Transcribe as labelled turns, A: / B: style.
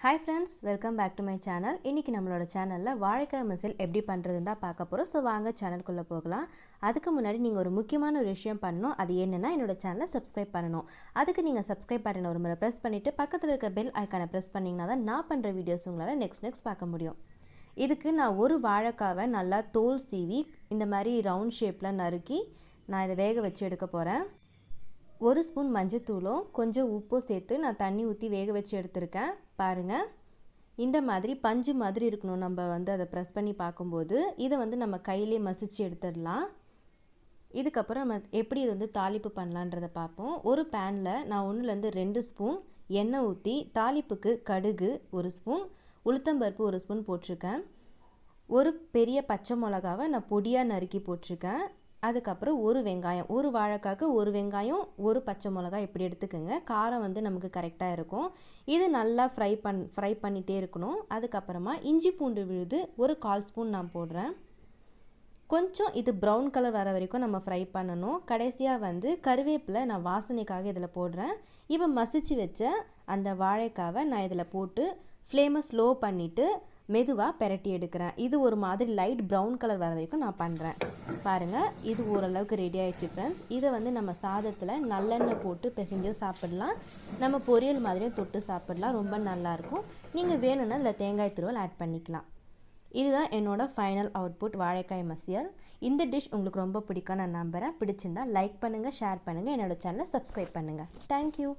A: Hi friends, welcome back to my channel. இன்னைக்கு நம்மளோட சேனல்ல வாழைக்காய் மசியல் எப்படி பண்றதுன்னு தான் பார்க்க போறோம். சோ வாங்க சேனலுக்குள்ள போகலாம். அதுக்கு முன்னாடி நீங்க ஒரு முக்கியமான ஒரு விஷயம் பண்ணனும். அது என்னன்னா என்னோட சேனலை Subscribe பண்ணனும். அதுக்கு நீங்க Subscribe பட்டனை ஒரு முறை பிரஸ் பண்ணிட்டு பக்கத்துல இருக்க பெல் ஐகானை பிரஸ் பண்ணீங்கனா தான் நான் பண்ற வீடியோஸ் உங்களால நெக்ஸ்ட் பார்க்க முடியும். இதுக்கு நான் ஒரு வாழைக்காவை நல்லா தோல் சீவி இந்த மாதிரி ரவுண்ட் ஷேப்ல நறுக்கி நான் இத வேக வச்சு எடுக்க போறேன். ஒரு ஸ்பூன் மஞ்சத்தூளும் கொஞ்சம் உப்பு சேர்த்து நான் தண்ணி ஊத்தி வேக வச்சு எடுத்துர்க்கேன். பாருங்க இந்த மாதிரி பஞ்சு மாதிரி இருக்கணும். நம்ம அதை பிரஸ் பண்ணி பாக்கும்போது இத நம்ம கையிலே மசிச்சு எடுத்துடலாம். இதுக்கு அப்புறம் நம்ம எப்படி இது தாளிப்பு பண்ணலாம்ன்றத பாப்போம். ஒரு panல நான் 1 ல இருந்து 2 ஸ்பூன் எண்ணெய் ஊத்தி தாளிப்புக்கு கடுகு 1 ஸ்பூன், உளுத்தம்பருப்பு 1 ஸ்பூன் போட்டுருக்கேன். ஒரு பெரிய பச்சை மிளகாவை நான் பொடியா நறுக்கி போட்டுருக்கேன். அதுக்கு அப்புறம் ஒரு வெங்காயம், ஒரு வாழைக்காய்க்கு ஒரு வெங்காயம், ஒரு பச்சை மிளகாய் இப்படி எடுத்துக்கங்க. காரம் நமக்கு கரெக்ட்டா இருக்கும். இது நல்லா ஃப்ரை பண்ணிட்டே இருக்கணும். அதுக்கு அப்புறமா இஞ்சி பூண்டு விழுது ஒரு 1/4 ஸ்பூன் நான் போடுறேன். கொஞ்சம் இது பிரவுன் கலர் வர வரைக்கும் நம்ம ஃப்ரை பண்ணனும். கடைசியா கறிவேப்பிலை நான் வாசனைக்காக இதல போடுறேன். இப்போ மசிச்சு வச்ச அந்த வாழைக்காவை நான் இதல போட்டு ஃப்ளேமை ஸ்லோ பண்ணிட்டு மெதுவா பெரட்டி எடுக்கிறேன். இது ஒரு மாதிரி லைட் பிரவுன் கலர் வர வரைக்கும் நான் பண்றேன். பாருங்க இது ஓரளவுக்கு ரெடி ஆயிடுச்சு फ्रेंड्स. இத நம்ம சாதத்துல நல்லெண்ணெய் போட்டு பிசைஞ்சு சாப்பிடலாம். நம்ம பொரியல் மாதிரியே தொட்டு சாப்பிடலாம். ரொம்ப நல்லா இருக்கும். நீங்க வேணும்னா இதல தேங்காய் துருவல் ஆட் பண்ணிக்கலாம். இதுதான் என்னோட ஃபைனல் அவுட்புட் வாழைக்காய் மசியல். இந்த டிஷ் உங்களுக்கு ரொம்ப பிடிக்கும் நான் நம்புறேன். பிடிச்சிருந்தா லைக் பண்ணுங்க, ஷேர் பண்ணுங்க, என்னோட சேனலை Subscribe பண்ணுங்க. Thank you.